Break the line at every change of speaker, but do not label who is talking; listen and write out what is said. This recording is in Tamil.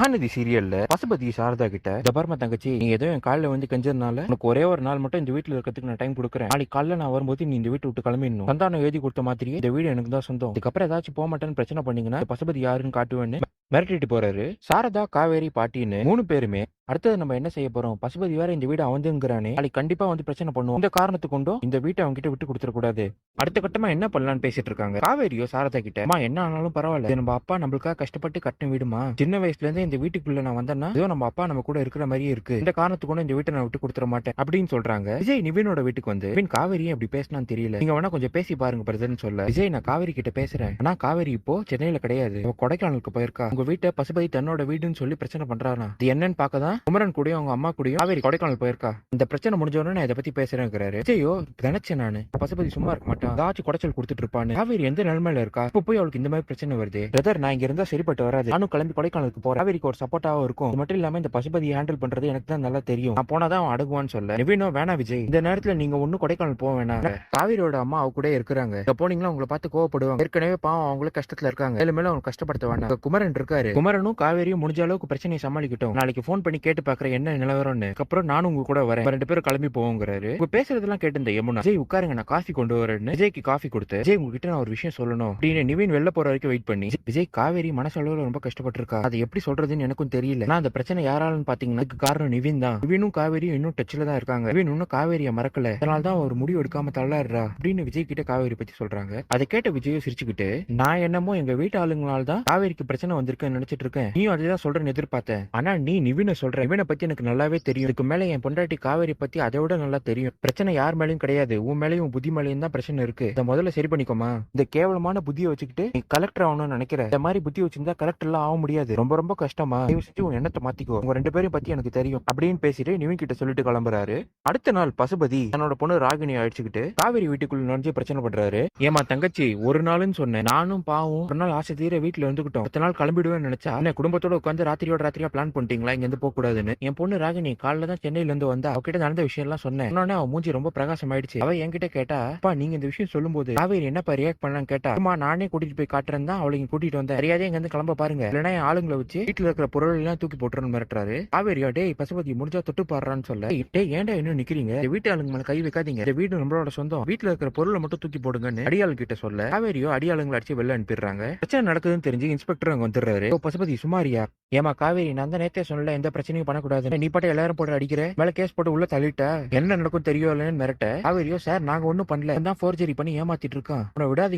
மகாநதி சீரியல்ல பசுபதி சாரதா கிட்ட இந்த பாருமா தங்கச்சி, நீ ஏதோ என் காலில் வந்து கெஞ்சதுனால உனக்கு ஒரே ஒரு நாள் மட்டும் இந்த வீட்டுல இருக்கிறதுக்கு நான் டைம் கொடுக்குறேன். நாளைக்கு காலைல நான் வரும்போது நீ இந்த வீட்டை விட்டு கிளம்பிடணும். சந்தானம் எழுதி கொடுத்த மாதிரியே இந்த வீடு எனக்கு தான் சொந்தம். இதுக்கப்புறம் ஏதாச்சும் போக மாட்டேன்னு பிரச்சனை பண்ணீங்கன்னா இந்த பசுபதி யாருன்னு காட்டுவேன்னு மிரட்டிட்டு போறாரு. சாரதா, காவேரி, பாட்டின்னு 3 பேருமே அடுத்தது நம்ம என்ன செய்ய போறோம், பசுபதி வேற இந்த வீடு அவந்துங்கிறானே, நாளைக்கு கண்டிப்பா வந்து பிரச்சனை பண்ணுவோம். இந்த காரணத்து கொண்டும் இந்த வீட்டை அவங்க கிட்ட விட்டு கொடுத்துட கூடாது. அடுத்த கட்டமா என்ன பண்ணலாம்னு பேசிட்டு இருக்காங்க. காவேரியோ சாரதா கிட்ட, அம்மா என்ன ஆனாலும் பரவாயில்ல, இது நம்ம அப்பா நம்மளுக்காக கஷ்டப்பட்டு கட்டின வீடுமா, சின்ன வயசுல இருந்தே இந்த வீட்டுக்குள்ள நான் வந்தேன்னா ஏதோ நம்ம அப்பா நம்ம கூட இருக்கிற மாதிரியே இருக்கு, இந்த காரணத்து கொண்டு இந்த வீட்டை நான் விட்டு கொடுத்துட மாட்டேன் அப்படின்னு சொல்றாங்க. விஜய் நிவினோட வீட்டுக்கு வந்து, நிவின் காவேரியும் அப்படி பேசினான்னு தெரியல, நீங்க வேணா கொஞ்சம் பேசி பாருங்க பிரதர்னு சொல்ல, விஜய் நான் காவேரி கிட்ட பேசுறேன், ஆனா காவேரி இப்போ சென்னையில கிடையாது, அவ கொடைக்கானலுக்கு போயிருக்கா, உங்க வீட்டை பசுபதி தன்னோட வீடுன்னு சொல்லி பிரச்சனை பண்றானா, இது என்னன்னு பார்க்கதான் குமரன் கூடயும் அவங்க அம்மா கூடயும் காவேரி கொடைக்கானல் போயிருக்கா, இந்த பிரச்சனை முடிஞ்ச உடனே நான் இதை பத்தி பேசுறேன். விஜயோ நினைச்சேன் நானு பசுபதி சும்மா இருக்க மாட்டான், ஏதாச்சும் குடைச்சல் கொடுத்துட்டு இருப்பான்னு. காவேரி எந்த நிலைமையில இருக்கா, இப்ப போய் அவளுக்கு இந்த மாதிரி பிரச்சனை வருது, பிரதர் நான் இங்க இருந்தா சரிப்பட்டு வராது, நானும் கிளம்பி கொடைக்கானலுக்கு போறேன், காவேரிக்கு ஒரு சப்போர்ட்டாவும் இருக்கும், அது மட்டும் இல்லாம இந்த பசுபதியை ஹேண்டில் பண்றது எனக்கு தான் நல்லா தெரியும், நான் போனாதான் அவன் அடங்குவான்னு சொல்ல, நிவினோ வேணா விஜய் இந்த நேரத்துல நீங்க ஒன்னும் கொடைக்கானல் போக வேணாம், காவேரியோட அம்மா அவ கூட இருக்கிறாங்க, இங்க போனீங்களா உங்களை பார்த்து கோவப்படுவாங்க, ஏற்கனவே பாவம் அவங்களே கஷ்டத்துல இருக்காங்க, மேலும் மேலும் அவங்க கஷ்டப்படுத்த வேண்டாம். குமரன் இருக்காரு, குமரனும் காவேரியும் முடிஞ்ச அளவுக்கு பிரச்சனையை சமாளிக்கட்டும், நாளைக்கு போன் பண்ணி கேட்டு பாக்குறேன் என்ன நிலவரம்னு, அப்புறம் நானும் உங்க கூட வரேன், 2 பேரும் கிளம்பி போவோங்கிறாரு. உங்க பேசுறதெல்லாம் கேட்டு இந்த யமுனா, விஜய் உட்காருங்க நான் காஃபி கொண்டு வரேன்னு விஜய்க்கு காஃபி கொடுத்து, விஜய் உங்ககிட்ட நான் ஒரு விஷயம் சொல்லணும் அப்படின்னு நிவின் வெளில போற வரைக்கும் வெயிட் பண்ணி, விஜய் காவேரி மனசளவுல ரொம்ப கஷ்டப்பட்டிருக்கா, அது எப்படி சொல்றதுன்னு எனக்கும் தெரியல, நான் அந்த பிரச்சனை யாராலும் பாத்தீங்கன்னா காரணம் நிவின் தான், நிவினும் காவேரியும் இன்னும் டச்ல தான் இருக்காங்க, நிவின் இன்னும் காவேரியை மறக்கல, அதனால தான் ஒரு முடிவு எடுக்காம தள்ளாடுறா அப்படின்னு விஜய் கிட்ட காவேரி பத்தி சொல்றாங்க. அதை கேட்ட விஜயும் சிரிச்சுக்கிட்டு, நான் என்னமோ எங்க வீட்டு ஆளுங்களால தான் காவேரிக்கு பிரச்சனை வந்திருக்குன்னு நினைச்சிட்டு இருக்கேன், நீயும் அதுதான் சொல்றேன்னு எதிர்பார்த்தேன், ஆனா நீ நிவினை சொல்ற, நிவினை பத்தி எனக்கு நல்லாவே தெரியும், இதுக்கு மேல என் பொண்டாட்டி காவேரி பத்தி அதை விட நல்லா தெரியும், பிரச்சனை யார் மேலயும் கிடையாது, உன் மேலயும் புத்தி மேலயும் தான் பிரச்சனை இருக்கு, இதை முதல்ல சரி பண்ணிக்கோமா, இந்த கேவலமான புத்தியை வச்சுக்கிட்டு நீ கலெக்டர் ஆகணும்னு நினைக்கிற, இந்த மாதிரி புத்தி வச்சிருந்தா கலெக்டர் எல்லாம் ஆக முடியாது, ரொம்ப ரொம்ப கஷ்டமா, தயவு செஞ்சு உன் எண்ணத்தை மாத்திக்கோ, உங்க 2 பேரும் பத்தி எனக்கு தெரியும் அப்படின்னு பேசிட்டு நிவின் கிட்ட சொல்லிட்டு கிளம்புறாரு. அடுத்த நாள் பசுபதி தன்னோட பொண்ணு ராகினி அழிச்சுக்கிட்டு காவேரி வீட்டுக்குள்ள நுழைஞ்சு பிரச்சனை பண்றாரு. ஏமா தங்கச்சி, ஒரு நாள்னு சொன்னேன், நானும் பாவம் ஒரு நாள் ஆசை தீர வீட்டுல இருந்துகிட்டோம், 10 நாள் கிளம்பிடுவேன்னு நினைச்சா என்ன குடும்பத்தோட உட்காந்து ராத்திரியோட ராத்திரியா பிளான் பண்ணிட்டீங்களா இங்க இருந்து போக கூடாதுன்னு. என் பொண்ணு ராகினி காலைல தான் சென்னையில இருந்து வந்தா, அவகிட்ட நடந்த விஷயம் எல்லாம் சொன்னேன், அவ மூஞ்சி ரொம்ப பிரகாசம் ஆயிடுச்சு, அவ என்கிட்ட கேட்டா, அப்பா நீங்க இந்த விஷயம் சொல்லும் போது காவேரி என்னப்பா ரியாக்ட் பண்ணலாம் கேட்டா, அம்மா நானே கூட்டிட்டு போய் காட்டுறேன் தான் அவளை கூட்டிட்டு வந்தேன், சரியாதே இங்க இருந்து கிளம்ப பாருங்க, இல்லைன்னா என் ஆளுங்களை வச்சு வீட்டுல இருக்கிற பொருள் எல்லாம் தூக்கி போட்டுறன்னு மிரட்டுறாரு. காவேரியா டேய் பசுபதி முடிஞ்சா தொட்டு பாடுறான்னு சொல்ல, டேய் ஏன்டா இன்னும் நிக்கிறீங்க, வீட்டு ஆளுங்க மேல கை வைக்காதீங்க, இந்த வீடு நம்மளோட சொந்தம், வீட்டுல இருக்கிற பொருளை மட்டும் தூக்கி போடுங்கன்னு அடியாளு கிட்ட சொல்ல, காவேரியோ அடியாளுங்களை அடிச்சு வெளில அனுப்பிடுறாங்க. பிரச்சனை நடக்குதுன்னு தெரிஞ்சு இன்ஸ்பெக்டர் அங்க வந்துடுறாரு. பசுபதி சுமாரியா, ஏமா காவேரி நான் தான் நேத்தே சொன்னல எந்த பிரச்சனையும் பண்ணக்கூடாது, நீ பாட்டு எல்லாரும் போட்டு அடிக்கிற, மேல கேஸ் போட்டு உள்ள தள்ளிட்ட, என்ன நடக்கும் தெரியும் மிரட்ட, காவேரியோ சார் நாங்க ஒண்ணும் பண்ணல, தான் ஃபோர்ஜரி பண்ணி ஏமாத்திட்டு இருக்கோம், விடாதீங்க